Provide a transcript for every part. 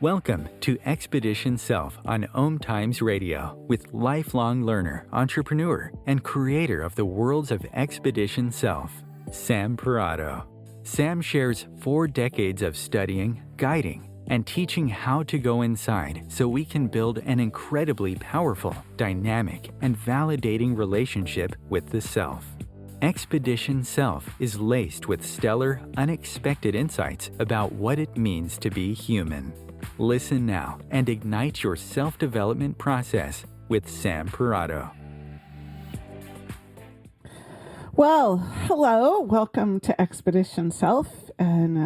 Welcome to Expedition Self on OMTimes Radio with lifelong learner, entrepreneur, and creator of the worlds of Expedition Self, Sam Parado. Sam shares 4 decades of studying, guiding, and teaching how to go inside so we can build an incredibly powerful, dynamic, and validating relationship with the self. Expedition Self is laced with stellar, unexpected insights about what it means to be human. Listen now and ignite your self-development process with Sam Parado. Well, hello, welcome to Expedition Self, and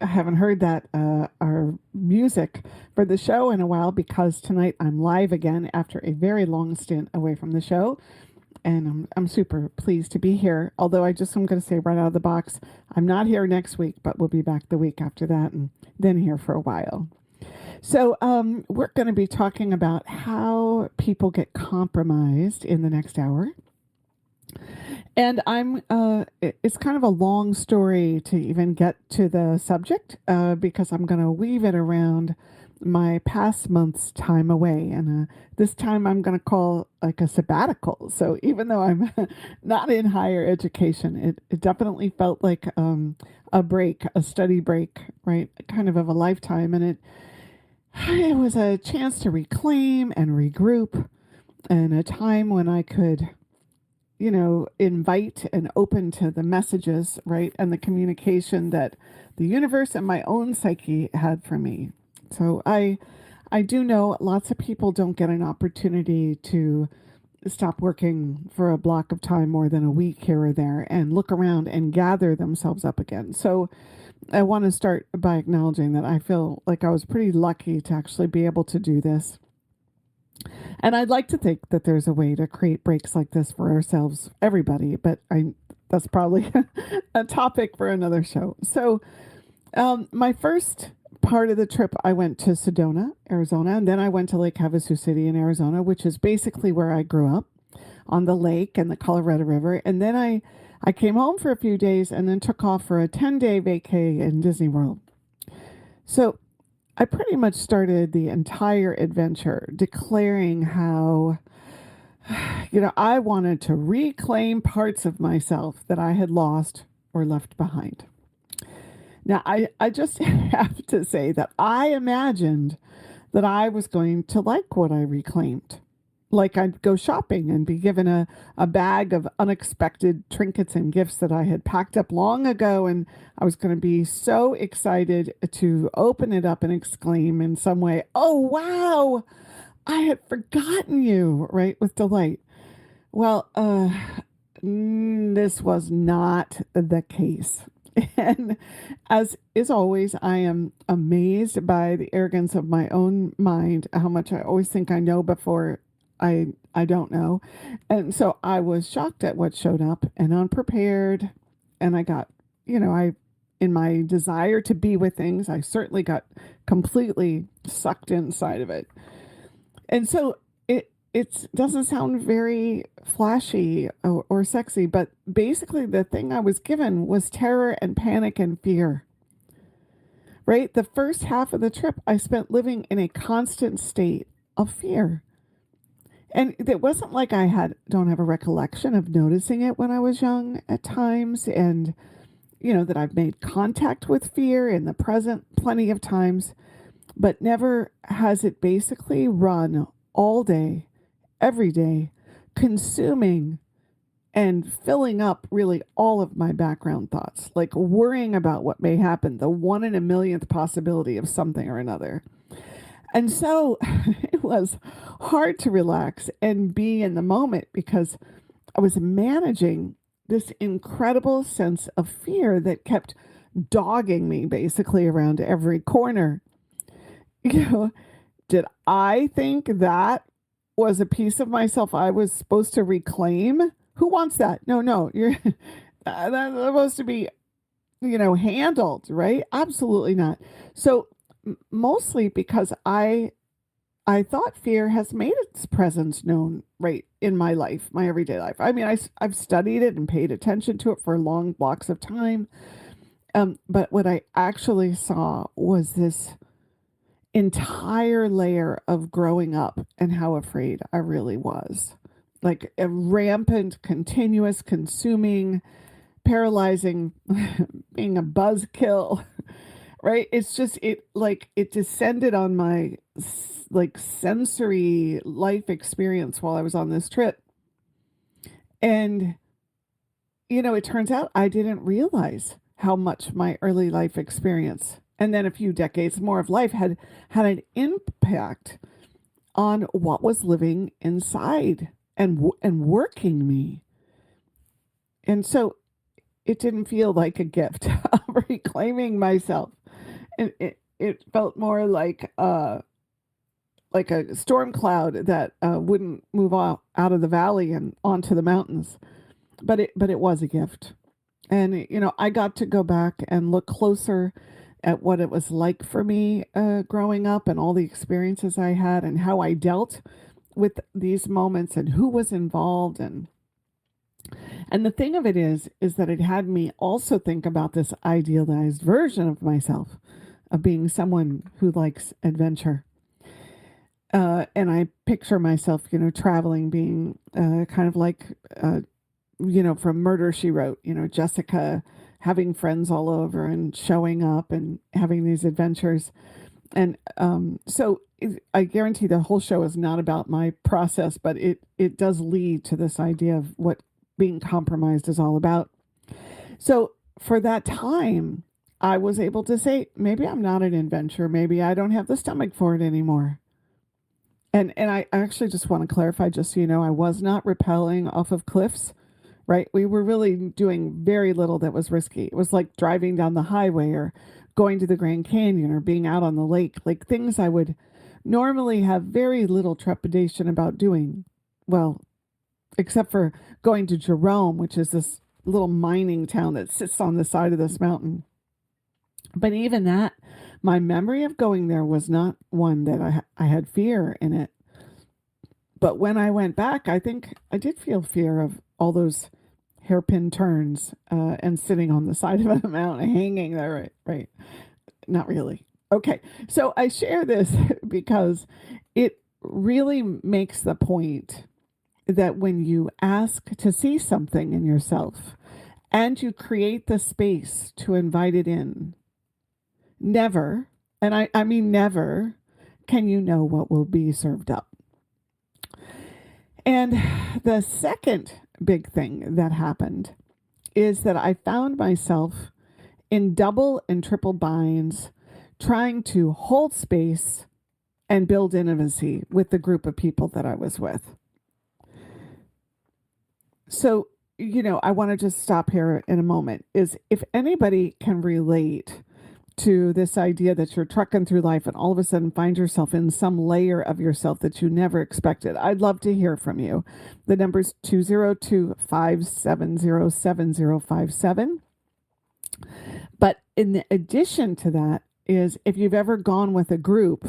I haven't heard our music for the show in a while because tonight I'm live again after a very long stint away from the show, and I'm super pleased to be here, although I'm going to say right out of the box, I'm not here next week, but we'll be back the week after that, and then here for a while. So we're going to be talking about how people get compromised in the next hour. And it's kind of a long story to even get to the subject because I'm going to weave it around my past month's time away. And this time I'm going to call like a sabbatical. So even though I'm not in higher education, it definitely felt like a break, a study break, right? Kind of a lifetime. And it was a chance to reclaim and regroup, and a time when I could, invite and open to the messages, right, and the communication that the universe and my own psyche had for me. So I do know lots of people don't get an opportunity to stop working for a block of time more than a week here or there and look around and gather themselves up again. So I want to start by acknowledging that I feel like I was pretty lucky to actually be able to do this. And I'd like to think that there's a way to create breaks like this for ourselves, everybody, but that's probably a topic for another show. So my first part of the trip, I went to Sedona, Arizona, and then I went to Lake Havasu City in Arizona, which is basically where I grew up, on the lake and the Colorado River. And then I came home for a few days and then took off for a 10-day vacay in Disney World. So I pretty much started the entire adventure declaring how, I wanted to reclaim parts of myself that I had lost or left behind. Now, I just have to say that I imagined that I was going to like what I reclaimed. Like I'd go shopping and be given a bag of unexpected trinkets and gifts that I had packed up long ago. And I was going to be so excited to open it up and exclaim in some way, "Oh, wow, I had forgotten you," right, with delight. Well, this was not the case. And as is always, I am amazed by the arrogance of my own mind, how much I always think I know before I don't know. And so I was shocked at what showed up and unprepared. And I got, in my desire to be with things, I certainly got completely sucked inside of it. And so it doesn't sound very flashy or sexy, but basically the thing I was given was terror and panic and fear. Right? The first half of the trip, I spent living in a constant state of fear. And it wasn't like I don't have a recollection of noticing it when I was young at times. And, that I've made contact with fear in the present plenty of times, but never has it basically run all day, every day, consuming and filling up really all of my background thoughts, like worrying about what may happen, the 1 in a millionth possibility of something or another. And so it was hard to relax and be in the moment because I was managing this incredible sense of fear that kept dogging me basically around every corner. Did I think that was a piece of myself I was supposed to reclaim? Who wants that? No, you're that's supposed to be, handled, right? Absolutely not. So mostly because I thought fear has made its presence known, right, in my life, my everyday life. I mean, I've studied it and paid attention to it for long blocks of time. But what I actually saw was this entire layer of growing up and how afraid I really was. Like a rampant, continuous, consuming, paralyzing, being a buzzkill, right? It's just, it descended on my like sensory life experience while I was on this trip. And, it turns out I didn't realize how much my early life experience and then a few decades more of life had an impact on what was living inside and working me. And so it didn't feel like a gift of reclaiming myself. It felt more like a storm cloud that wouldn't move out of the valley and onto the mountains. But it was a gift. And, I got to go back and look closer at what it was like for me growing up and all the experiences I had and how I dealt with these moments and who was involved. And the thing of it is that it had me also think about this idealized version of myself, of being someone who likes adventure. And I picture myself, traveling, being kind of like, from Murder, She Wrote, Jessica having friends all over and showing up and having these adventures. And I guarantee the whole show is not about my process, but it does lead to this idea of what being compromised is all about. So for that time, I was able to say, maybe I'm not an adventurer. Maybe I don't have the stomach for it anymore. And I actually just want to clarify, just so you know, I was not rappelling off of cliffs, right? We were really doing very little that was risky. It was like driving down the highway or going to the Grand Canyon or being out on the lake, like things I would normally have very little trepidation about doing. Well, except for going to Jerome, which is this little mining town that sits on the side of this mountain. But even that, my memory of going there was not one that I had fear in it. But when I went back, I think I did feel fear of all those hairpin turns and sitting on the side of a mountain, hanging there, right? Not really. Okay, so I share this because it really makes the point that when you ask to see something in yourself and you create the space to invite it in, never, and I mean never, can you know what will be served up. And the second big thing that happened is that I found myself in double and triple binds trying to hold space and build intimacy with the group of people that I was with. So, I want to just stop here in a moment. Is if anybody can relate to this idea that you're trucking through life and all of a sudden find yourself in some layer of yourself that you never expected, I'd love to hear from you. The number's 202-570-7057. But in addition to that is if you've ever gone with a group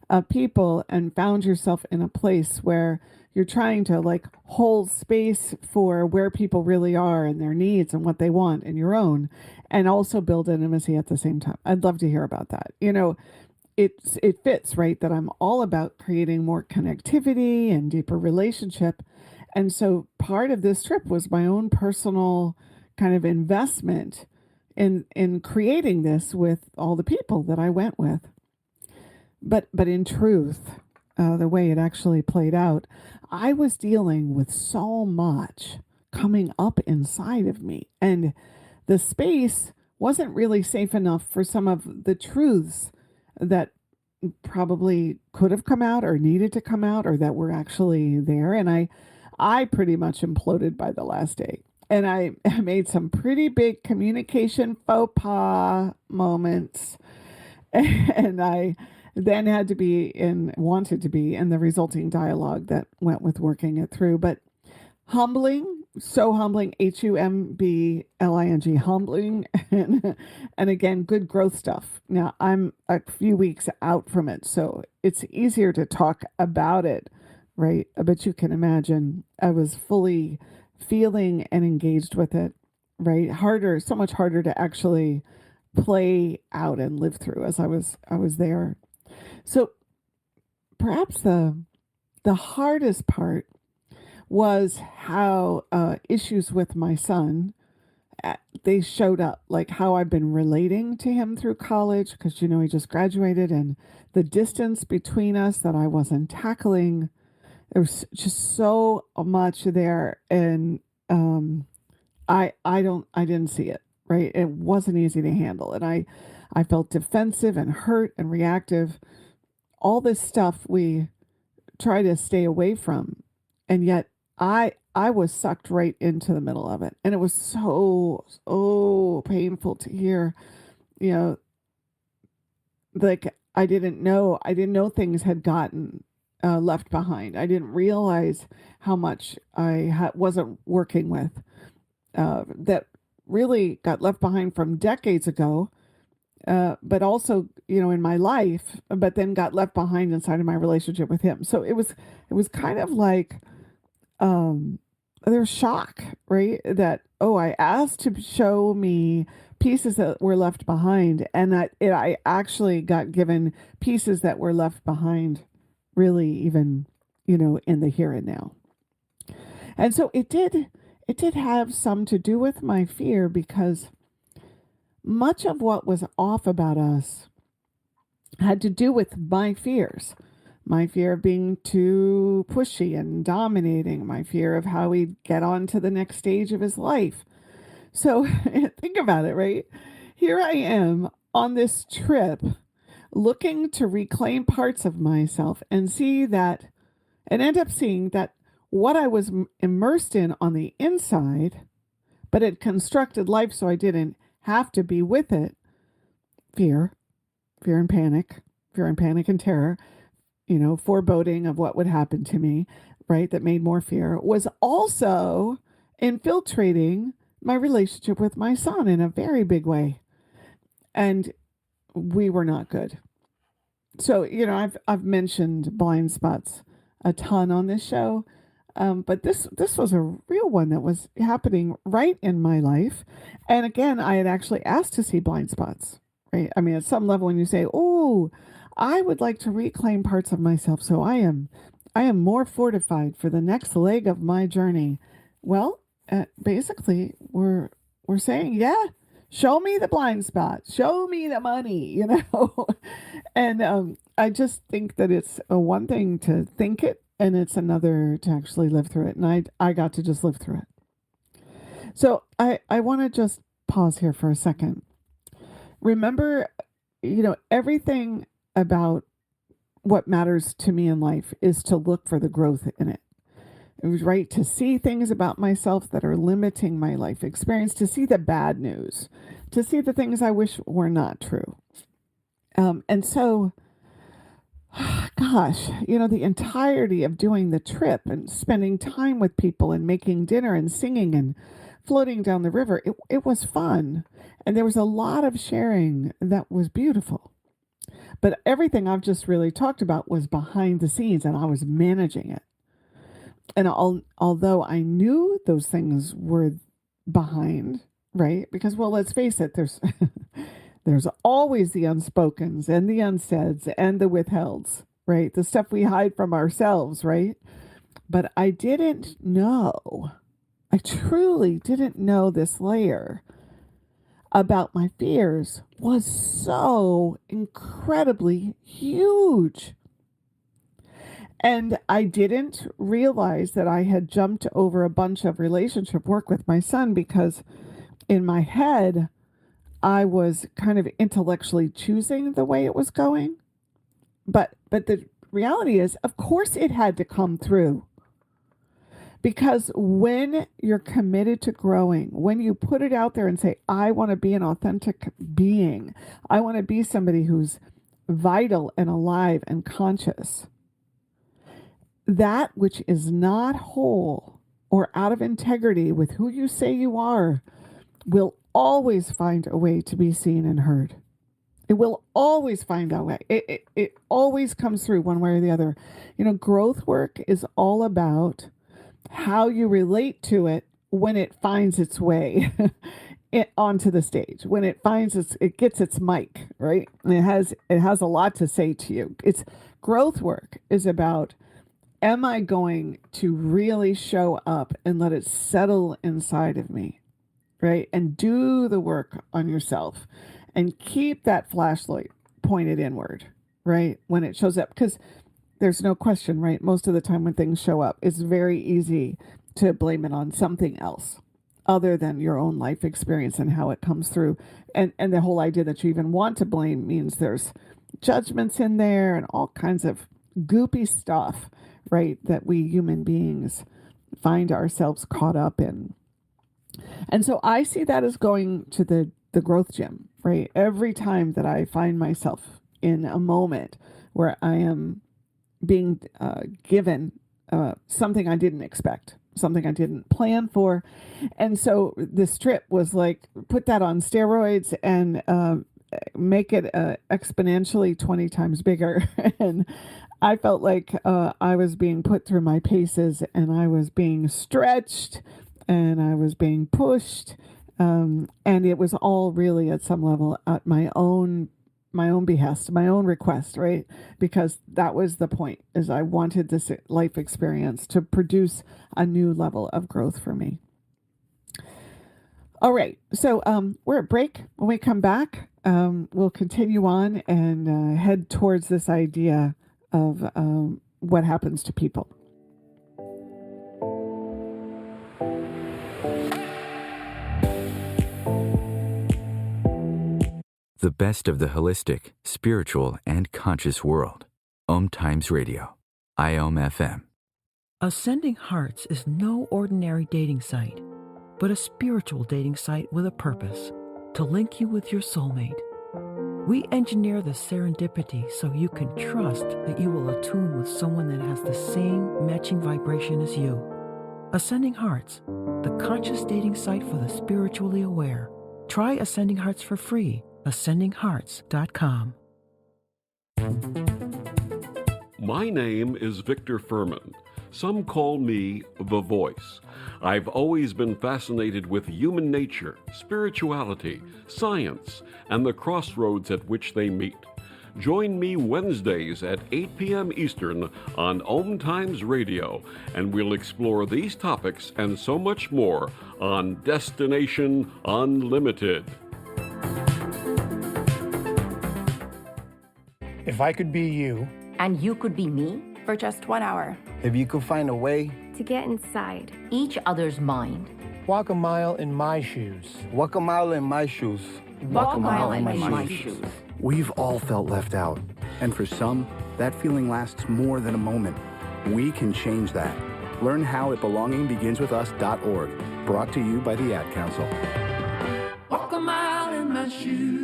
of people and found yourself in a place where you're trying to like hold space for where people really are and their needs and what they want and your own, and also build intimacy at the same time. I'd love to hear about that. It fits, right, that I'm all about creating more connectivity and deeper relationship. And so part of this trip was my own personal kind of investment in creating this with all the people that I went with. But in truth, the way it actually played out, I was dealing with so much coming up inside of me. And the space wasn't really safe enough for some of the truths that probably could have come out or needed to come out or that were actually there. And I pretty much imploded by the last day. And I made some pretty big communication faux pas moments. And I then wanted to be in the resulting dialogue that went with working it through. But humbling, so humbling, HUMBLING, humbling, and again, good growth stuff. Now, I'm a few weeks out from it, so it's easier to talk about it, right? But you can imagine I was fully feeling and engaged with it, right? So much harder to actually play out and live through as I was there. So perhaps the hardest part was how issues with my son, they showed up, like how I've been relating to him through college, because he just graduated, and the distance between us that I wasn't tackling. There was just so much there, and I didn't see it, right. It wasn't easy to handle, and I felt defensive and hurt and reactive. All this stuff we try to stay away from, and yet I was sucked right into the middle of it, and it was so painful to hear. You know, like I didn't know things had gotten left behind. I didn't realize how much I wasn't working with, that really got left behind from decades ago, but also, in my life, but then got left behind inside of my relationship with him. So it was kind of like, um, there's shock, right? That, oh, I asked to show me pieces that were left behind, and I actually got given pieces that were left behind, really, even, in the here and now. And so it did have some to do with my fear, because much of what was off about us had to do with my fears. My fear of being too pushy and dominating, my fear of how he'd get on to the next stage of his life. So think about it, right? Here I am on this trip looking to reclaim parts of myself and end up seeing that what I was immersed in on the inside, but it constructed life so I didn't have to be with it. Fear, fear and panic and terror, foreboding of what would happen to me, right? That made more fear, was also infiltrating my relationship with my son in a very big way. And we were not good. So, I've mentioned blind spots a ton on this show. But this was a real one that was happening right in my life. And again, I had actually asked to see blind spots, right? I mean, at some level, when you say, "Oh, I would like to reclaim parts of myself, so I am more fortified for the next leg of my journey." Well, basically, we're saying, yeah, show me the blind spot, show me the money. And I just think that it's one thing to think it, and it's another to actually live through it. And I got to just live through it. So I want to just pause here for a second. Remember, everything about what matters to me in life is to look for the growth in it. It was right to see things about myself that are limiting my life experience, to see the bad news, to see the things I wish were not true. And so, gosh, the entirety of doing the trip and spending time with people and making dinner and singing and floating down the river, it was fun. And there was a lot of sharing that was beautiful. But everything I've just really talked about was behind the scenes, and I was managing it. And although I knew those things were behind, right? Because, well, let's face it, there's always the unspokens and the unsaids and the withhelds, right? The stuff we hide from ourselves, right? But I truly didn't know this layer about my fears was so incredibly huge. And I didn't realize that I had jumped over a bunch of relationship work with my son, because in my head, I was kind of intellectually choosing the way it was going. But the reality is, of course, it had to come through. Because when you're committed to growing, when you put it out there and say, I want to be an authentic being, I want to be somebody who's vital and alive and conscious, that which is not whole or out of integrity with who you say you are will always find a way to be seen and heard. It will always find a way. It always comes through one way or the other. Growth work is all about how you relate to it when it finds its way it onto the stage, when it finds it gets its mic, right? And it has a lot to say to you. It's growth work is about, am I going to really show up and let it settle inside of me, right? And do the work on yourself and keep that flashlight pointed inward, right? When it shows up, because there's no question, right? Most of the time when things show up, it's very easy to blame it on something else other than your own life experience and how it comes through. And the whole idea that you even want to blame means there's judgments in there and all kinds of goopy stuff, right? That we human beings find ourselves caught up in. And so I see that as going to the growth gym, right? Every time that I find myself in a moment where I am being given something I didn't expect, something I didn't plan for. And so this trip was like, put that on steroids and make it exponentially 20 times bigger. And I felt like I was being put through my paces, and I was being stretched, and I was being pushed. And it was all really at some level at my own behest, my own request, right? Because that was the point, is I wanted this life experience to produce a new level of growth for me. All right. So we're at break. When we come back, we'll continue on and head towards this idea of what happens to people. The best of the holistic, spiritual, and conscious world. OMTimes Radio. IOM-FM. Ascending Hearts is no ordinary dating site, but a spiritual dating site with a purpose, to link you with your soulmate. We engineer the serendipity so you can trust that you will attune with someone that has the same matching vibration as you. Ascending Hearts, the conscious dating site for the spiritually aware. Try Ascending Hearts for free. ascendinghearts.com. My name is Victor Furman. Some call me the Voice. I've always been fascinated with human nature, spirituality, science, and the crossroads at which they meet. Join me Wednesdays at 8 p.m. Eastern on OMTimes Radio, and we'll explore these topics and so much more on Destination Unlimited. If I could be you, and you could be me for just 1 hour. If you could find a way to get inside Each other's mind. walk a mile in my shoes. walk a mile in my shoes. Walk a mile in my shoes. We've all felt left out, and for some, that feeling lasts more than a moment. We can change that. Learn how at belongingbeginswithus.org, brought to you by the Ad Council. Walk a mile in my shoes.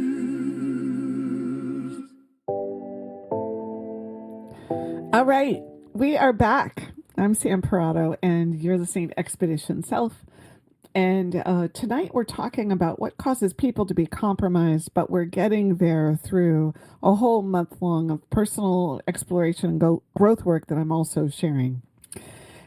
All right, we are back. I'm Sam Parado, and you're listening to Expedition Self. And tonight we're talking about what causes people to be compromised, but we're getting there through a whole month long of personal exploration and growth work that I'm also sharing.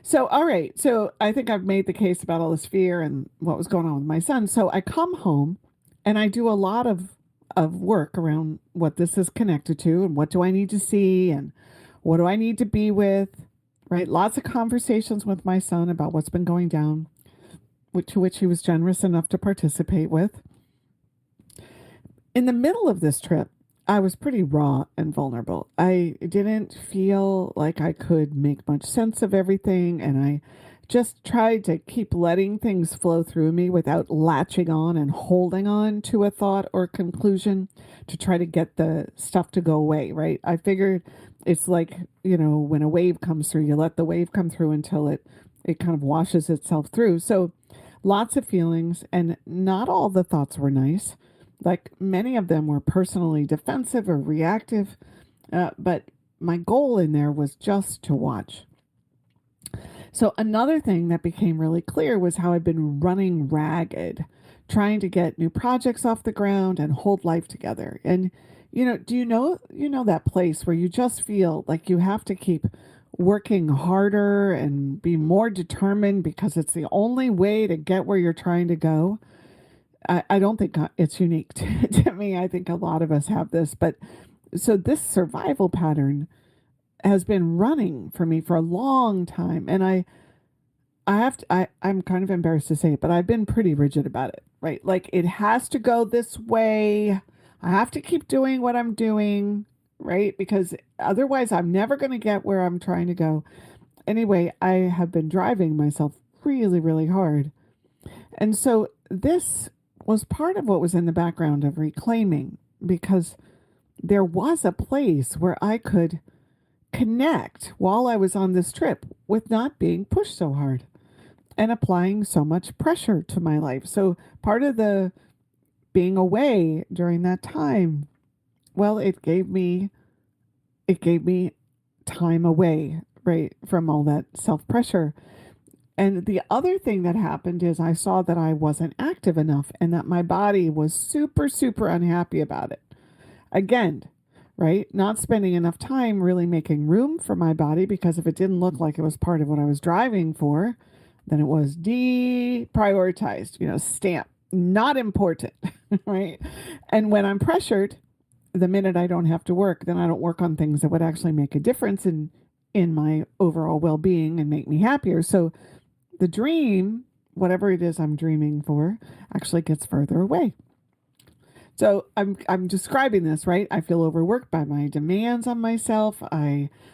So, all right. So I think I've made the case about all this fear and what was going on with my son. So I come home and I do a lot of work around what this is connected to and what do I need to see and what do I need to be with, right? Lots of conversations with my son about what's been going down, to which he was generous enough to participate with. In the middle of this trip, I was pretty raw and vulnerable. I didn't feel like I could make much sense of everything, and I just tried to keep letting things flow through me without latching on and holding on to a thought or conclusion to try to get the stuff to go away, right? I figured it's like, when a wave comes through, you let the wave come through until it kind of washes itself through. So lots of feelings, and not all the thoughts were nice. Like, many of them were personally defensive or reactive, but my goal in there was just to watch. So another thing that became really clear was how I've been running ragged, trying to get new projects off the ground and hold life together. And, do you know that place where you just feel like you have to keep working harder and be more determined because it's the only way to get where you're trying to go? I don't think it's unique to me. I think a lot of us have this. But so this survival pattern has been running for me for a long time. And I'm kind of embarrassed to say it, but I've been pretty rigid about it, right? Like it has to go this way. I have to keep doing what I'm doing, right? Because otherwise I'm never going to get where I'm trying to go. Anyway, I have been driving myself really, really hard. And so this was part of what was in the background of reclaiming, because there was a place where I could connect while I was on this trip with not being pushed so hard and applying so much pressure to my life. So part of the being away during that time, well, it gave me time away, right, from all that self-pressure. And the other thing that happened is I saw that I wasn't active enough and that my body was super, super unhappy about it. Again, right? Not spending enough time really making room for my body, because if it didn't look like it was part of what I was driving for, then it was deprioritized, stamp, not important, right? And when I'm pressured, the minute I don't have to work, then I don't work on things that would actually make a difference in my overall well-being and make me happier. So the dream, whatever it is I'm dreaming for, actually gets further away. So I'm describing this, right? I feel overworked by my demands on myself.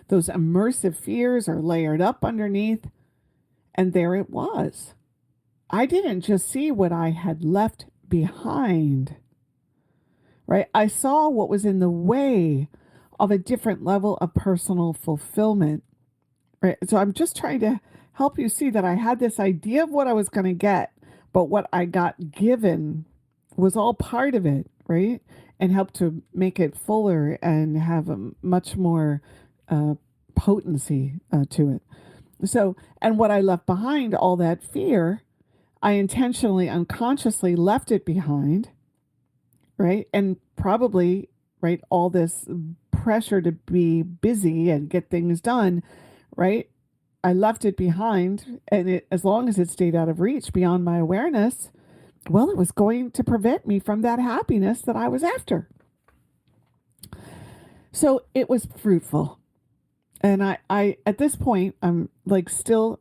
Those immersive fears are layered up underneath. And there it was. I didn't just see what I had left behind, right? I saw what was in the way of a different level of personal fulfillment, right? So I'm just trying to help you see that I had this idea of what I was going to get, but what I got given was all part of it, right? And helped to make it fuller and have a much more potency to it. So, and what I left behind, all that fear, I intentionally, unconsciously left it behind, right? And probably, right, all this pressure to be busy and get things done, right? I left it behind, and as long as it stayed out of reach beyond my awareness, well, it was going to prevent me from that happiness that I was after. So it was fruitful. And I at this point, I'm like still,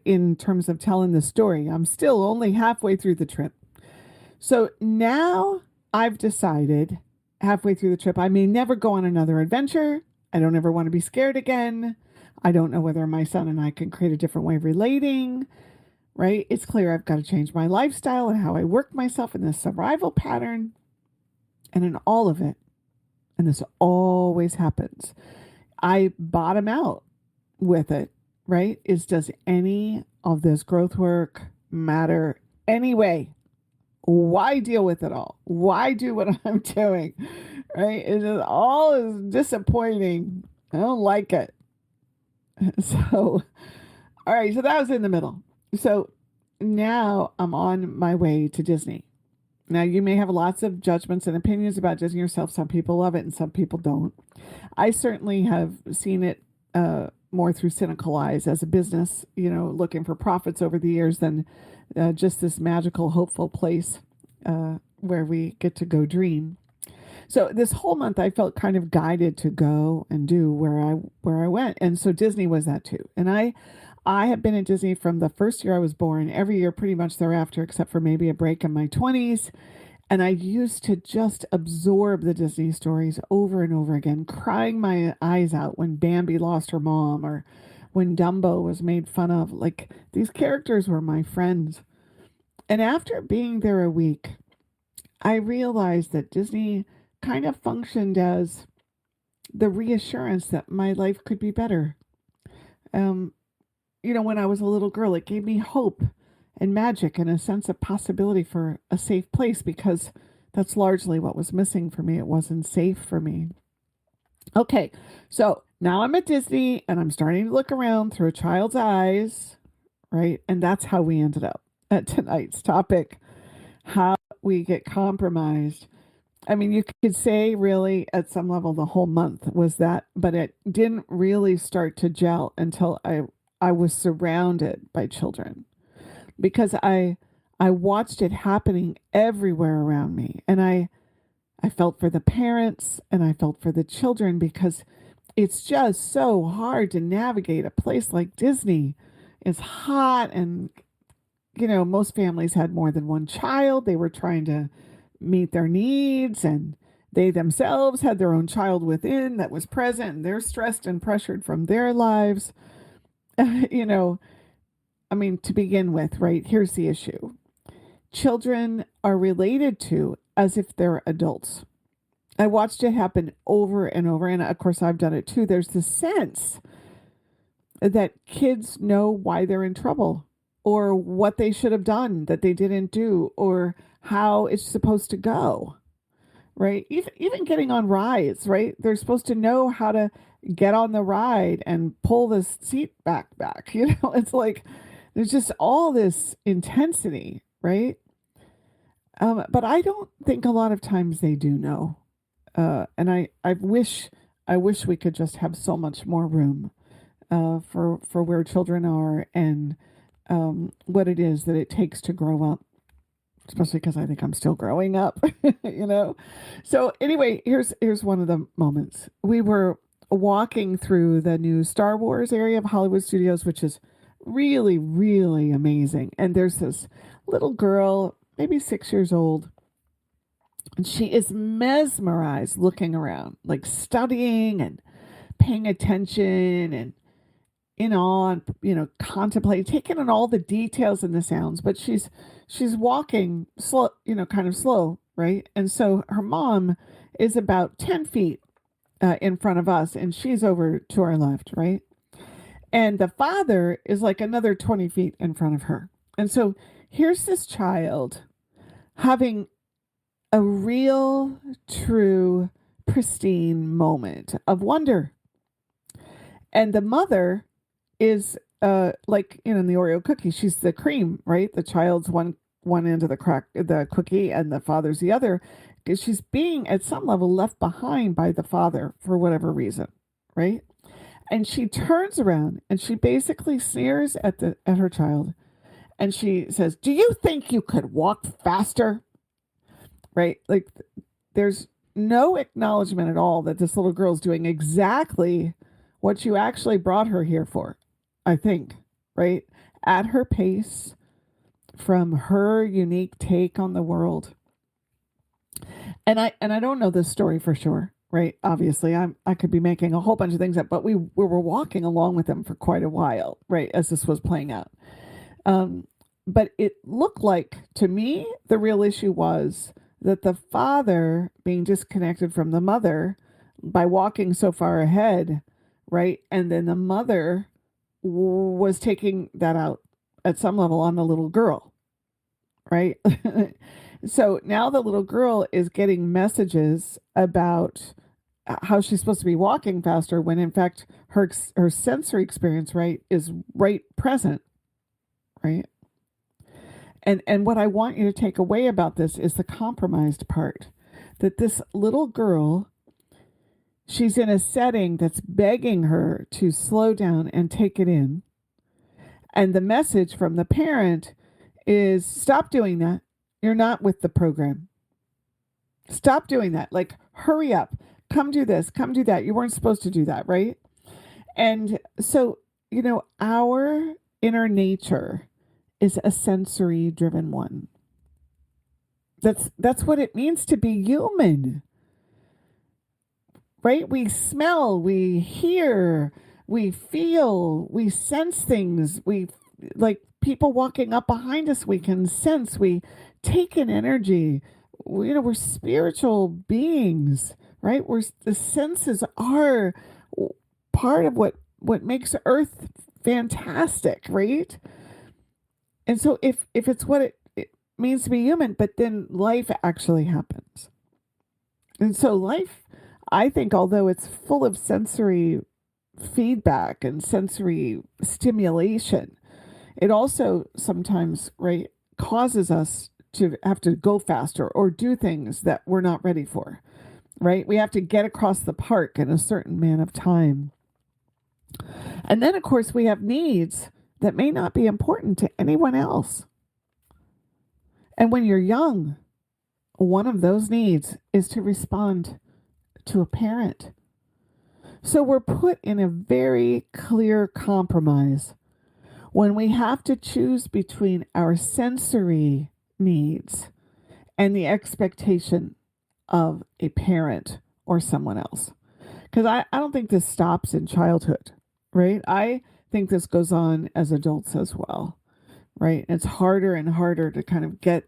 in terms of telling the story, I'm still only halfway through the trip. So now I've decided halfway through the trip, I may never go on another adventure. I don't ever want to be scared again. I don't know whether my son and I can create a different way of relating, right? It's clear I've got to change my lifestyle and how I work myself in this survival pattern. And in all of it, and this always happens, I bottom out with it, right? Does any of this growth work matter anyway? Why deal with it all? Why do what I'm doing, right? It just all is disappointing. I don't like it. So, all right, so that was in the middle. So now I'm on my way to Disney. Now, you may have lots of judgments and opinions about Disney yourself. Some people love it and some people don't. I certainly have seen it more through cynical eyes as a business, looking for profits over the years than just this magical, hopeful place where we get to go dream. So this whole month I felt kind of guided to go and do where I went. And so Disney was that too. And I have been at Disney from the first year I was born, every year pretty much thereafter, except for maybe a break in my 20s. And I used to just absorb the Disney stories over and over again, crying my eyes out when Bambi lost her mom or when Dumbo was made fun of. Like, these characters were my friends. And after being there a week, I realized that Disney kind of functioned as the reassurance that my life could be better. When I was a little girl, it gave me hope and magic and a sense of possibility for a safe place, because that's largely what was missing for me. It wasn't safe for me. Okay, so now I'm at Disney and I'm starting to look around through a child's eyes, right? And that's how we ended up at tonight's topic, how we get compromised. I mean, you could say really at some level the whole month was that, but it didn't really start to gel until I was surrounded by children, because I I watched it happening everywhere around me. And I felt for the parents and I felt for the children because it's just so hard to navigate a place like Disney. It's hot and, most families had more than one child. They were trying to meet their needs and they themselves had their own child within that was present and they're stressed and pressured from their lives. To begin with, right? Here's the issue. Children are related to as if they're adults. I watched it happen over and over, and of course I've done it too. There's this sense that kids know why they're in trouble or what they should have done that they didn't do or how it's supposed to go, right? Even getting on rides, right? They're supposed to know how to get on the ride and pull the seat back. It's like there's just all this intensity, right? But I don't think a lot of times they do know. And I wish we could just have so much more room for where children are and what it is that it takes to grow up, especially because I think I'm still growing up, So anyway, here's one of the moments. We were walking through the new Star Wars area of Hollywood Studios, which is really, really amazing. And there's this little girl, maybe 6 years old, and she is mesmerized looking around, like studying and paying attention and in awe and, contemplating, taking in all the details and the sounds. But she's walking slow, kind of slow, right? And so her mom is about 10 feet in front of us, and she's over to our left, right? And the father is like another 20 feet in front of her. And so here's this child having a real, true, pristine moment of wonder. And the mother is like, in the Oreo cookie, she's the cream, right? The child's one end of the cookie and the father's the other. Because she's being at some level left behind by the father for whatever reason, right? And she turns around and she basically sneers at her child. And she says, "Do you think you could walk faster?" Right? Like there's no acknowledgement at all that this little girl's doing exactly what you actually brought her here for, I think, right? At her pace, from her unique take on the world. And I don't know this story for sure, right? Obviously, I could be making a whole bunch of things up, but we were walking along with them for quite a while, right, as this was playing out. But it looked like, to me, the real issue was that the father being disconnected from the mother by walking so far ahead, right? And then the mother was taking that out at some level on the little girl, right? So now the little girl is getting messages about how she's supposed to be walking faster when in fact her sensory experience, right, is right present, right? And what I want you to take away about this is the compromised part, that this little girl, she's in a setting that's begging her to slow down and take it in. And the message from the parent is, stop doing that. You're not with the program. Stop doing that. Like, hurry up. Come do this. Come do that. You weren't supposed to do that, right? And so, our inner nature is a sensory driven one. That's what it means to be human. Right? We smell, we hear, we feel, we sense things. We, like people walking up behind us, we can sense, we take in energy. We're spiritual beings, right? The senses are part of what makes Earth fantastic, right? And so if it's what it means to be human, but then life actually happens. And so life, I think, although it's full of sensory feedback and sensory stimulation, it also sometimes, right, causes us to have to go faster or do things that we're not ready for, right? We have to get across the park in a certain amount of time. And then, of course, we have needs that may not be important to anyone else. And when you're young, one of those needs is to respond to a parent. So we're put in a very clear compromise when we have to choose between our sensory needs and the expectation of a parent or someone else. Because I don't think this stops in childhood, right? I think this goes on as adults as well, right? And it's harder and harder to kind of get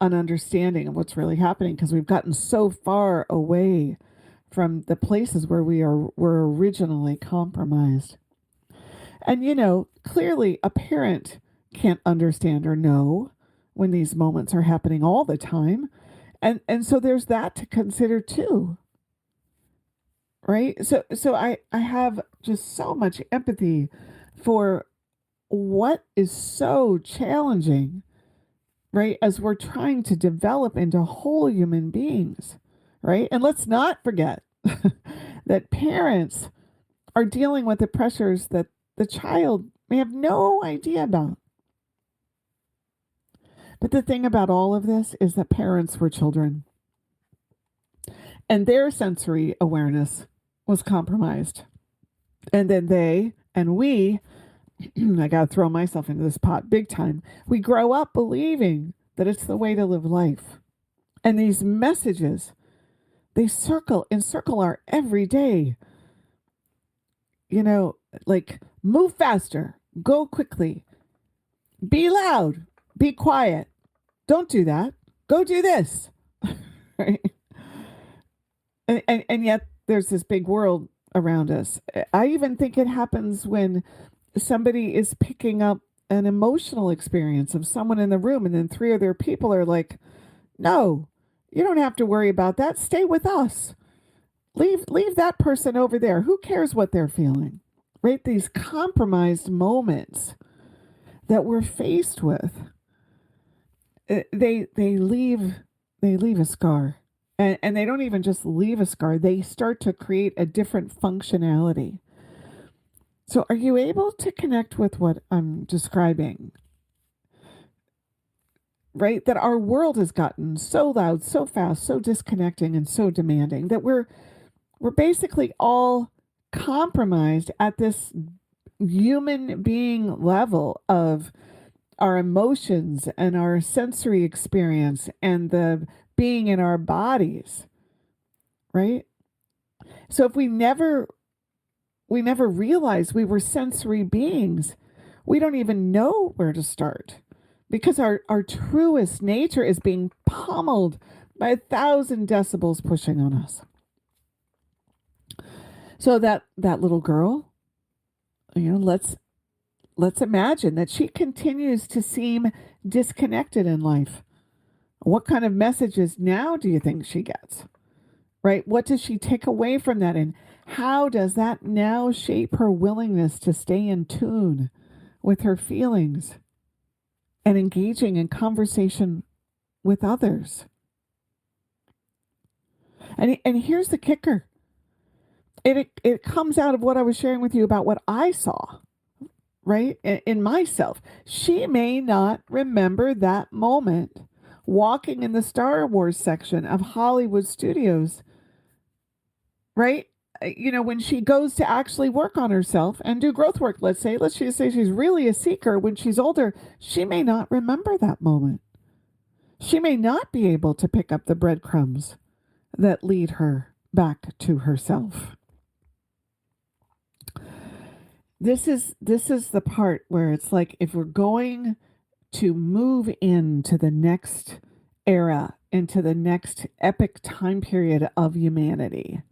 an understanding of what's really happening because we've gotten so far away from the places where were originally compromised. And, clearly a parent can't understand or know when these moments are happening all the time. And so there's that to consider too. Right? So I have just so much empathy for what is so challenging, right? As we're trying to develop into whole human beings, right? And let's not forget that parents are dealing with the pressures that the child may have no idea about. But the thing about all of this is that parents were children, and their sensory awareness was compromised. And then they and we, I got to throw myself into this pot big time, we grow up believing that it's the way to live life. And these messages, they encircle our everyday, like move faster, go quickly, be loud, be quiet, don't do that, go do this. Right? And yet there's this big world around us. I even think it happens when somebody is picking up an emotional experience of someone in the room, and then three other people are like, no, you don't have to worry about that. Stay with us. Leave that person over there. Who cares what they're feeling? Right? These compromised moments that we're faced with, they leave a scar. And they don't even just leave a scar. They start to create a different functionality. So are you able to connect with what I'm describing? Right? That our world has gotten so loud, so fast, so disconnecting, and so demanding that we're basically all compromised at this human being level of our emotions and our sensory experience and the being in our bodies, right? So if we never realized we were sensory beings, we don't even know where to start because our truest nature is being pummeled by 1,000 decibels pushing on us. So that little girl, let's imagine that she continues to seem disconnected in life. What kind of messages now do you think she gets? Right? What does she take away from that? And how does that now shape her willingness to stay in tune with her feelings and engaging in conversation with others? And here's the kicker. It comes out of what I was sharing with you about what I saw, right? In myself. She may not remember that moment walking in the Star Wars section of Hollywood studios, right? When she goes to actually work on herself and do growth work, let's just say she's really a seeker. When she's older, she may not remember that moment. She may not be able to pick up the breadcrumbs that lead her back to herself. This is the part where it's like, if we're going to move into the next era, into the next epic time period of humanity,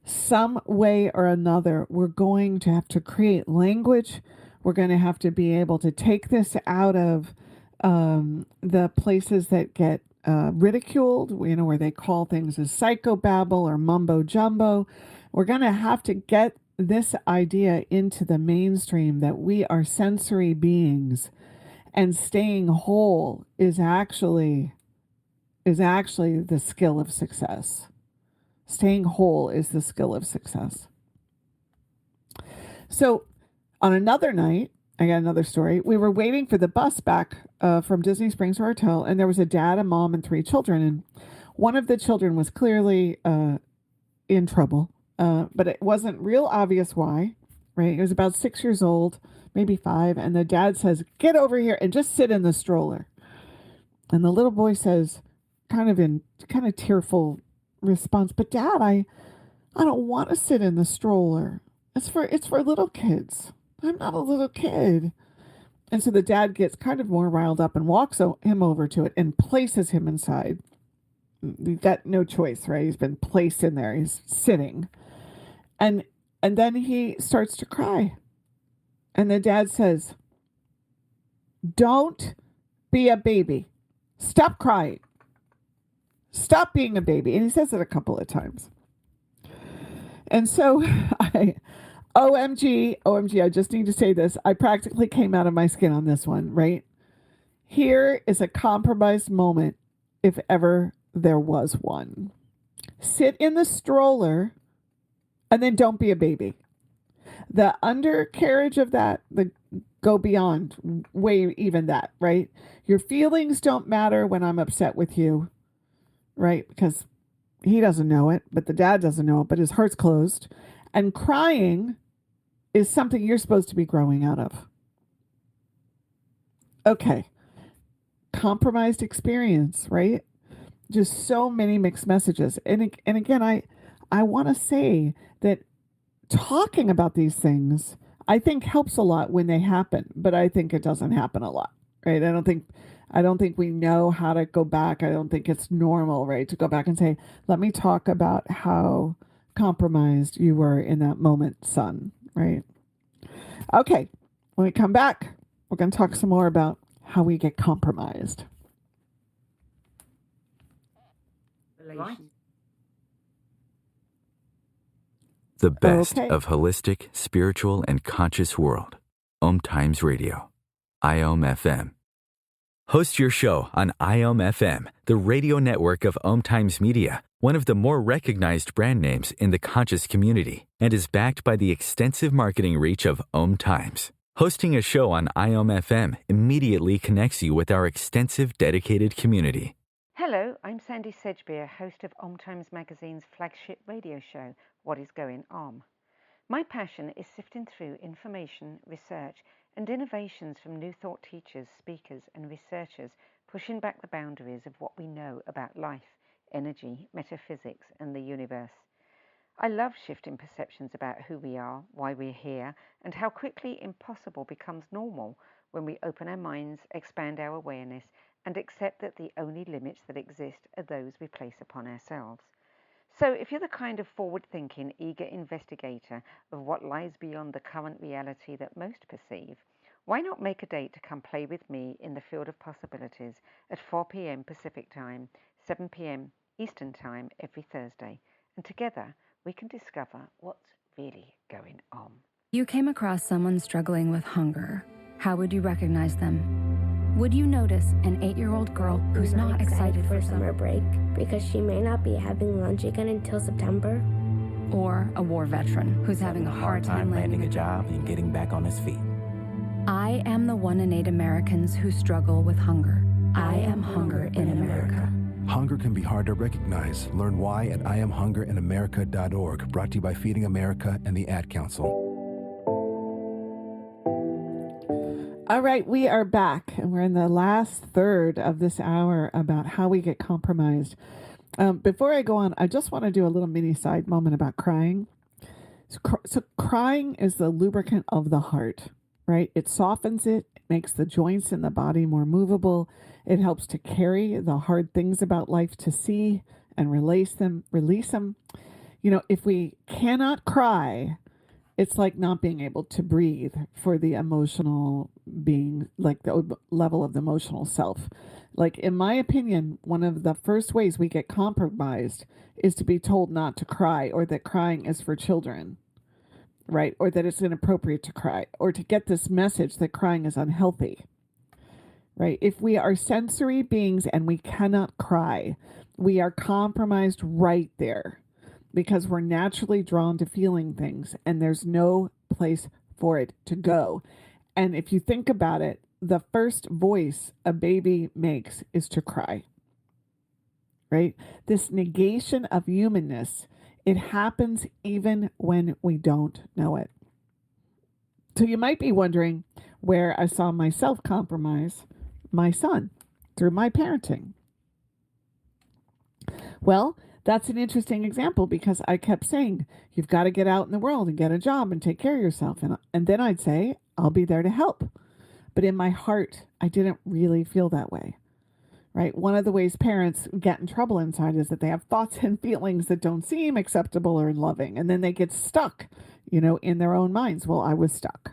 some way or another, we're going to have to create language. We're going to have to be able to take this out of the places that get ridiculed, where they call things as psychobabble or mumbo jumbo. We're going to have to get this idea into the mainstream that we are sensory beings, and staying whole is actually the skill of success. Staying whole is the skill of success. So on another night, I got another story. We were waiting for the bus back from Disney Springs to our hotel, and there was a dad, a mom, and 3 children. And one of the children was clearly in trouble, but it wasn't real obvious why, right? He was about 6 years old, maybe 5, and the dad says, "Get over here and just sit in the stroller." And the little boy says, kind of tearful response, "But Dad, I don't want to sit in the stroller. It's for little kids. I'm not a little kid." And so the dad gets kind of more riled up and walks him over to it and places him inside. He's got no choice, right? He's been placed in there. He's sitting. And then he starts to cry. And the dad says, "Don't be a baby. Stop crying. Stop being a baby." And he says it a couple of times. And so OMG, I just need to say this. I practically came out of my skin on this one, right? Here is a compromised moment, if ever there was one. Sit in the stroller and then don't be a baby. The undercarriage of that, the go beyond, way even that, right? Your feelings don't matter when I'm upset with you, right? Because he doesn't know it, but the dad doesn't know it, but his heart's closed. And crying is something you're supposed to be growing out of. Okay. Compromised experience, right? Just so many mixed messages. And again, I want to say that talking about these things, I think helps a lot when they happen, but I think it doesn't happen a lot, right? I don't think we know how to go back. I don't think it's normal, right, to go back and say, "Let me talk about how compromised you were in that moment, son," right? Okay, when we come back, we're going to talk some more about how we get compromised. The best of holistic, spiritual, and conscious world. OMTimes Radio. IOM FM. Host your show on IOM FM, the radio network of OMTimes Media, one of the more recognized brand names in the conscious community, and is backed by the extensive marketing reach of OMTimes. Hosting a show on IOM FM immediately connects you with our extensive dedicated community. Hello, I'm Sandy Sedgbeer, host of OMTimes Magazine's flagship radio show, What is Going On. My passion is sifting through information, research, and innovations from new thought teachers, speakers, and researchers pushing back the boundaries of what we know about life, energy, metaphysics, and the universe. I love shifting perceptions about who we are, why we're here, and how quickly impossible becomes normal when we open our minds, expand our awareness, and accept that the only limits that exist are those we place upon ourselves. So if you're the kind of forward-thinking, eager investigator of what lies beyond the current reality that most perceive, why not make a date to come play with me in the field of possibilities at 4 p.m. Pacific Time, 7 p.m. Eastern Time every Thursday, and together we can discover what's really going on. You came across someone struggling with hunger. How would you recognize them? Would you notice an 8-year-old girl who's not excited for summer break because she may not be having lunch again until September? Or a war veteran who's having a hard time landing a job and getting back on his feet? I am the 1 in 8 Americans who struggle with hunger. I am hunger in America. Hunger can be hard to recognize. Learn why at IamHungerInAmerica.org. Brought to you by Feeding America and the Ad Council. All right, we are back, and we're in the last third of this hour about how we get compromised. Before I go on, I just want to do a little mini side moment about crying. So crying is the lubricant of the heart, right? It softens it, makes the joints in the body more movable. It helps to carry the hard things about life to see and release them. You know, if we cannot cry, it's like not being able to breathe for the emotional being, like the level of the emotional self. Like, in my opinion, one of the first ways we get compromised is to be told not to cry, or that crying is for children, right? Or that it's inappropriate to cry, or to get this message that crying is unhealthy, right? If we are sensory beings and we cannot cry, we are compromised right there, because we're naturally drawn to feeling things and there's no place for it to go. And if you think about it, the first voice a baby makes is to cry, right? This negation of humanness, it happens even when we don't know it. So you might be wondering where I saw myself compromise my son through my parenting. Well, that's an interesting example because I kept saying, you've got to get out in the world and get a job and take care of yourself. And then I'd say, I'll be there to help. But in my heart, I didn't really feel that way, right? One of the ways parents get in trouble inside is that they have thoughts and feelings that don't seem acceptable or loving. And then they get stuck, in their own minds. Well, I was stuck,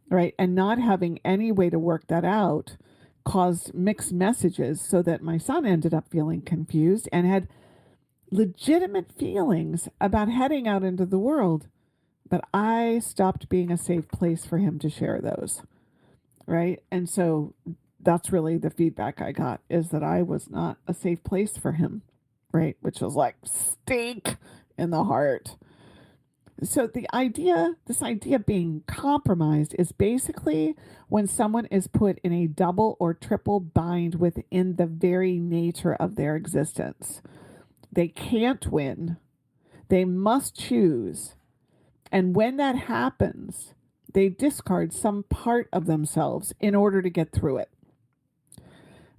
right? And not having any way to work that out caused mixed messages so that my son ended up feeling confused and had legitimate feelings about heading out into the world. But I stopped being a safe place for him to share those. Right. And so that's really the feedback I got, is that I was not a safe place for him. Right. Which was like stink in the heart. So this idea of being compromised is basically when someone is put in a double or triple bind within the very nature of their existence. They can't win. They must choose. And when that happens, they discard some part of themselves in order to get through it.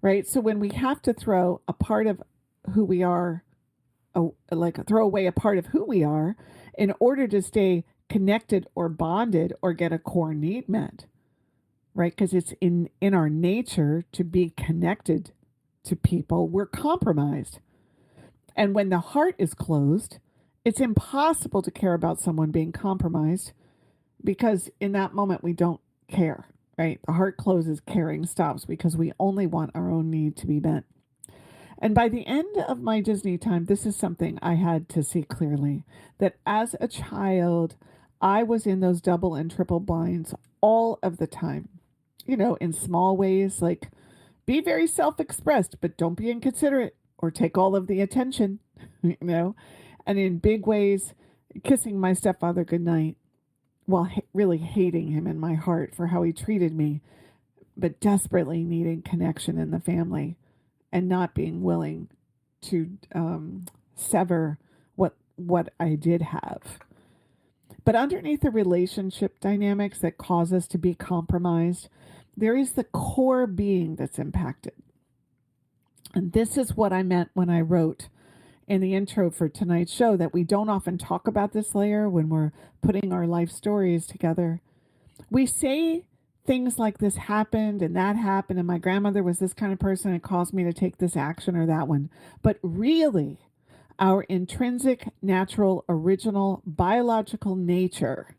Right? So when we have to throw a part of who we are, throw away a part of who we are in order to stay connected or bonded or get a core need met, right? Because it's in our nature to be connected to people, we're compromised. And when the heart is closed, it's impossible to care about someone being compromised, because in that moment, we don't care, right? The heart closes, caring stops, because we only want our own need to be met. And by the end of my Disney time, this is something I had to see clearly, that as a child, I was in those double and triple binds all of the time, in small ways, like be very self-expressed, but don't be inconsiderate or take all of the attention, and in big ways, kissing my stepfather goodnight, while really hating him in my heart for how he treated me, but desperately needing connection in the family and not being willing to sever what I did have. But underneath the relationship dynamics that cause us to be compromised, there is the core being that's impacted. And this is what I meant when I wrote in the intro for tonight's show, that we don't often talk about this layer when we're putting our life stories together. We say things like this happened and that happened, and my grandmother was this kind of person, it caused me to take this action or that one. But really, our intrinsic, natural, original, biological nature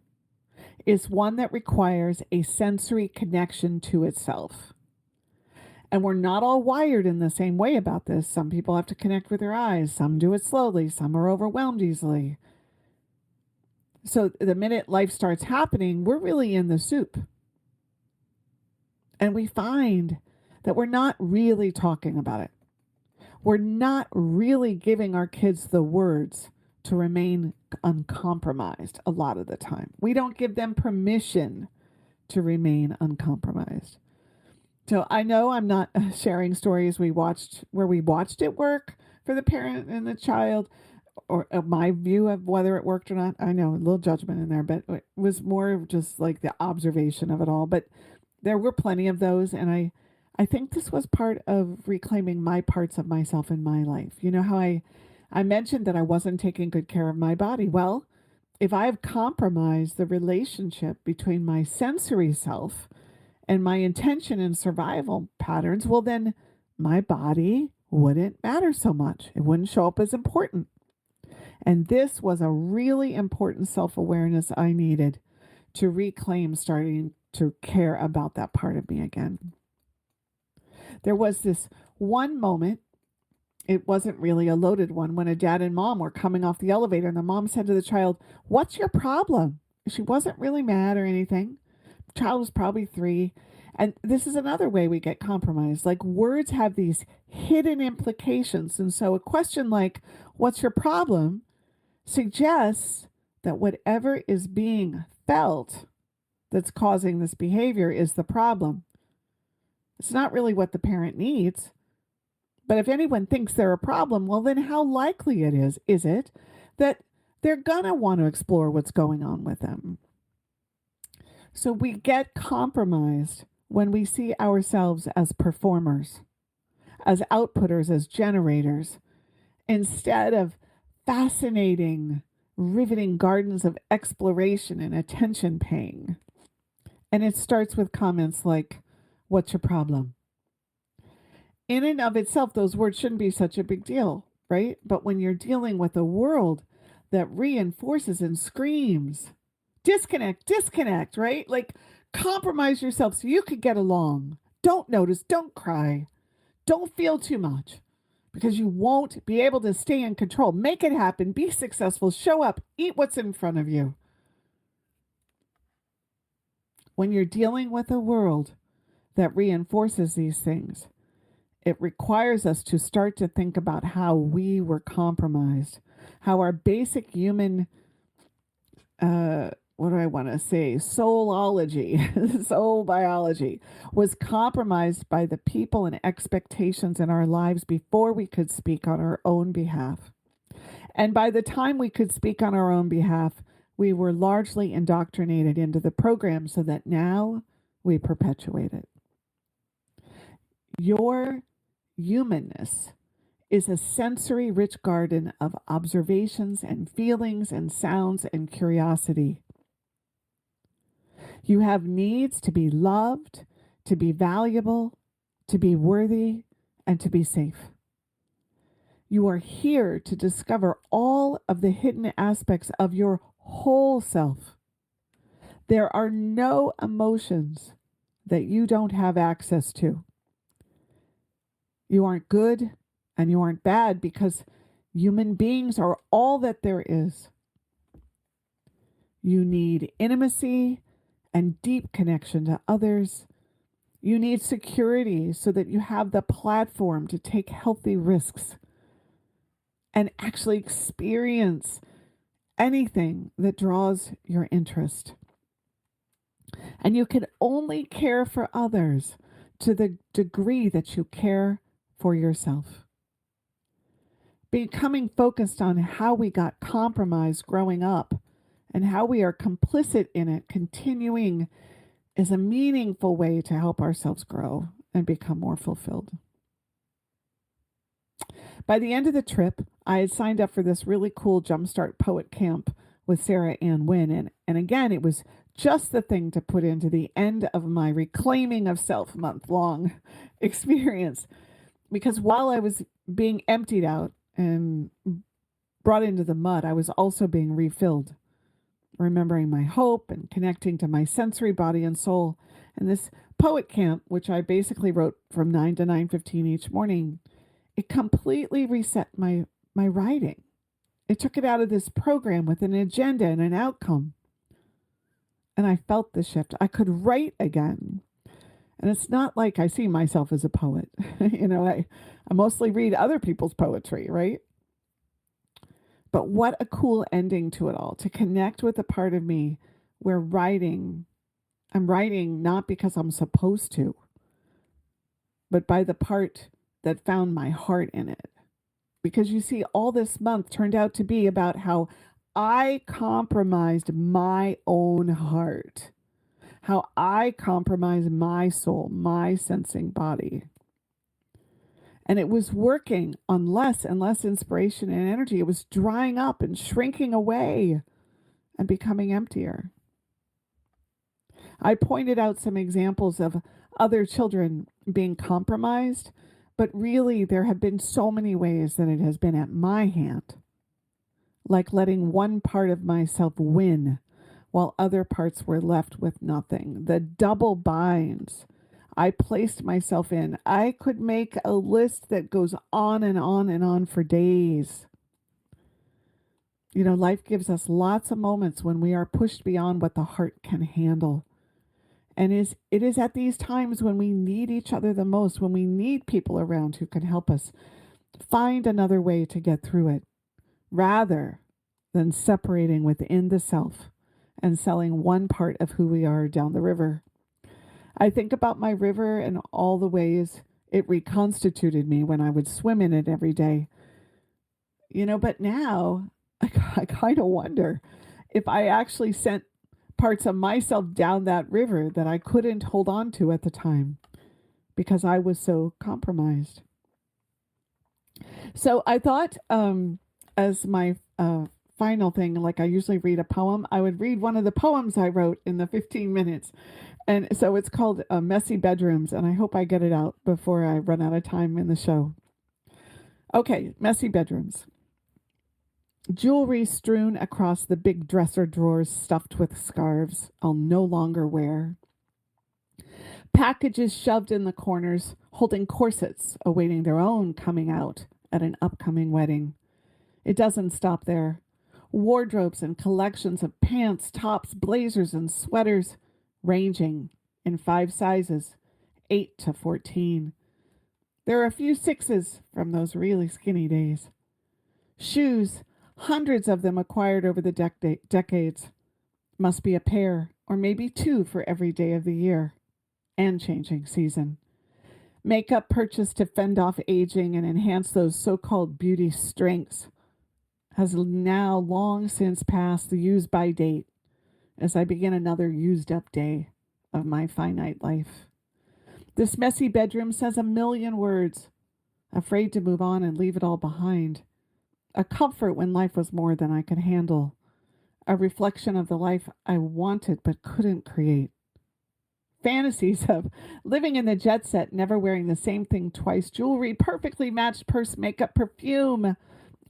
is one that requires a sensory connection to itself. And we're not all wired in the same way about this. Some people have to connect with their eyes. Some do it slowly. Some are overwhelmed easily. So the minute life starts happening, we're really in the soup. And we find that we're not really talking about it. We're not really giving our kids the words to remain uncompromised a lot of the time. We don't give them permission to remain uncompromised. So I know I'm not sharing stories where we watched it work for the parent and the child, or my view of whether it worked or not. I know a little judgment in there, but it was more of just like the observation of it all. But there were plenty of those, and I think this was part of reclaiming my parts of myself in my life. You know how I mentioned that I wasn't taking good care of my body. Well, if I have compromised the relationship between my sensory self and my intention and survival patterns, well, then my body wouldn't matter so much. It wouldn't show up as important. And this was a really important self-awareness I needed to reclaim, starting to care about that part of me again. There was this one moment, it wasn't really a loaded one, when a dad and mom were coming off the elevator, and the mom said to the child, "What's your problem?" She wasn't really mad or anything. The child was probably 3. And this is another way we get compromised. Like, words have these hidden implications. And so a question like, "What's your problem?" suggests that whatever is being felt, that's causing this behavior is the problem. It's not really what the parent needs. But if anyone thinks they're a problem, well, then how likely is it that they're going to want to explore what's going on with them? So we get compromised when we see ourselves as performers, as outputters, as generators, instead of fascinating, riveting gardens of exploration and attention paying. And it starts with comments like, "What's your problem?" In and of itself, those words shouldn't be such a big deal, right? But when you're dealing with a world that reinforces and screams, disconnect, right? Like, compromise yourself so you could get along. Don't notice, don't cry, don't feel too much, because you won't be able to stay in control. Make it happen, be successful, show up, eat what's in front of you. When you're dealing with a world that reinforces these things, it requires us to start to think about how we were compromised, how our basic human, soulology, soul biology was compromised by the people and expectations in our lives before we could speak on our own behalf. And by the time we could speak on our own behalf, we were largely indoctrinated into the program so that now we perpetuate it. Your humanness is a sensory-rich garden of observations and feelings and sounds and curiosity. You have needs to be loved, to be valuable, to be worthy, and to be safe. You are here to discover all of the hidden aspects of your whole self. There are no emotions that you don't have access to. You aren't good and you aren't bad because human beings are all that there is. You need intimacy and deep connection to others. You need security so that you have the platform to take healthy risks and actually experience anything that draws your interest. And you can only care for others to the degree that you care for yourself. Becoming focused on how we got compromised growing up and how we are complicit in it continuing is a meaningful way to help ourselves grow and become more fulfilled. By the end of the trip, I had signed up for this really cool Jumpstart Poet Camp with Sarah Ann Wynn. And again, it was just the thing to put into the end of my Reclaiming of Self month-long experience. Because while I was being emptied out and brought into the mud, I was also being refilled, remembering my hope and connecting to my sensory body and soul. And this poet camp, which I basically wrote from 9 to 9:15 each morning, it completely reset my writing. It took it out of this program with an agenda and an outcome. And I felt the shift. I could write again. And it's not like I see myself as a poet. I mostly read other people's poetry, right? But what a cool ending to it all, to connect with a part of me where I'm writing not because I'm supposed to, but by the part that found my heart in it. Because you see, all this month turned out to be about how I compromised my own heart, how I compromised my soul, my sensing body. And it was working on less and less inspiration and energy. It was drying up and shrinking away and becoming emptier. I pointed out some examples of other children being compromised, but really there have been so many ways that it has been at my hand, like letting one part of myself win while other parts were left with nothing. The double binds I placed myself in. I could make a list that goes on and on and on for days. Life gives us lots of moments when we are pushed beyond what the heart can handle. And it is at these times when we need each other the most, when we need people around who can help us find another way to get through it, rather than separating within the self and selling one part of who we are down the river. I think about my river and all the ways it reconstituted me when I would swim in it every day. But now I kind of wonder if I actually sent parts of myself down that river that I couldn't hold on to at the time because I was so compromised. So I thought, as my final thing, like I usually read a poem, I would read one of the poems I wrote in the 15 minutes. And so it's called Messy Bedrooms, and I hope I get it out before I run out of time in the show. Okay, Messy Bedrooms. Jewelry strewn across the big dresser drawers stuffed with scarves I'll no longer wear. Packages shoved in the corners, holding corsets awaiting their own coming out at an upcoming wedding. It doesn't stop there. Wardrobes and collections of pants, tops, blazers, and sweaters, ranging in 5 sizes, 8 to 14. There are a few 6s from those really skinny days. Shoes, hundreds of them acquired over the decades. Must be a pair, or maybe 2 for every day of the year and changing season. Makeup purchased to fend off aging and enhance those so-called beauty strengths has now long since passed the use-by date as I begin another used-up day of my finite life. This messy bedroom says a million words, afraid to move on and leave it all behind. A comfort when life was more than I could handle. A reflection of the life I wanted but couldn't create. Fantasies of living in the jet set, never wearing the same thing twice, jewelry, perfectly matched purse, makeup, perfume,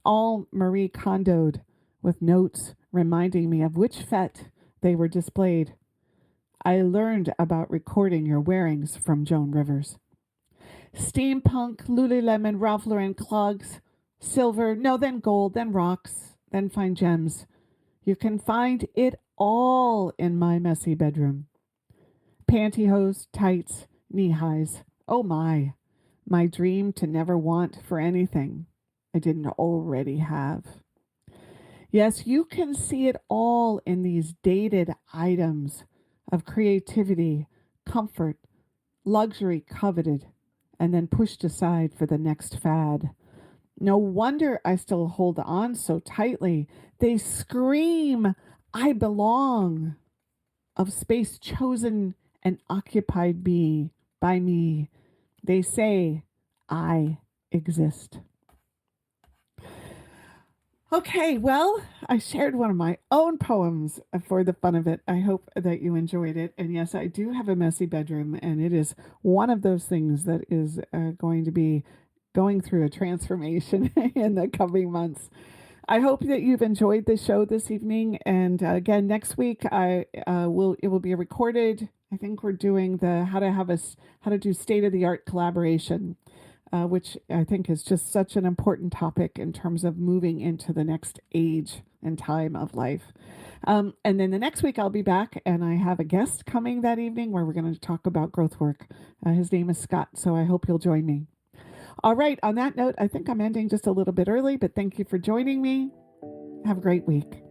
all Marie Kondo'd, with notes reminding me of which fete they were displayed. I learned about recording your wearings from Joan Rivers. Steampunk, Lululemon, Ralph Lauren clogs, silver, no, then gold, then rocks, then fine gems. You can find it all in my messy bedroom. Pantyhose, tights, knee-highs. Oh my dream to never want for anything I didn't already have. Yes, you can see it all in these dated items of creativity, comfort, luxury coveted, and then pushed aside for the next fad. No wonder I still hold on so tightly. They scream, I belong, of space chosen and occupied by me. They say, I exist. Okay, well, I shared one of my own poems for the fun of it. I hope that you enjoyed it. And yes, I do have a messy bedroom, and it is one of those things that is going to be going through a transformation in the coming months. I hope that you've enjoyed the show this evening. And again, next week, it will be recorded. I think we're doing the how to do state-of-the-art collaboration, which I think is just such an important topic in terms of moving into the next age and time of life. And then the next week I'll be back, and I have a guest coming that evening where we're going to talk about growth work. His name is Scott, so I hope you'll join me. All right, on that note, I think I'm ending just a little bit early, but thank you for joining me. Have a great week.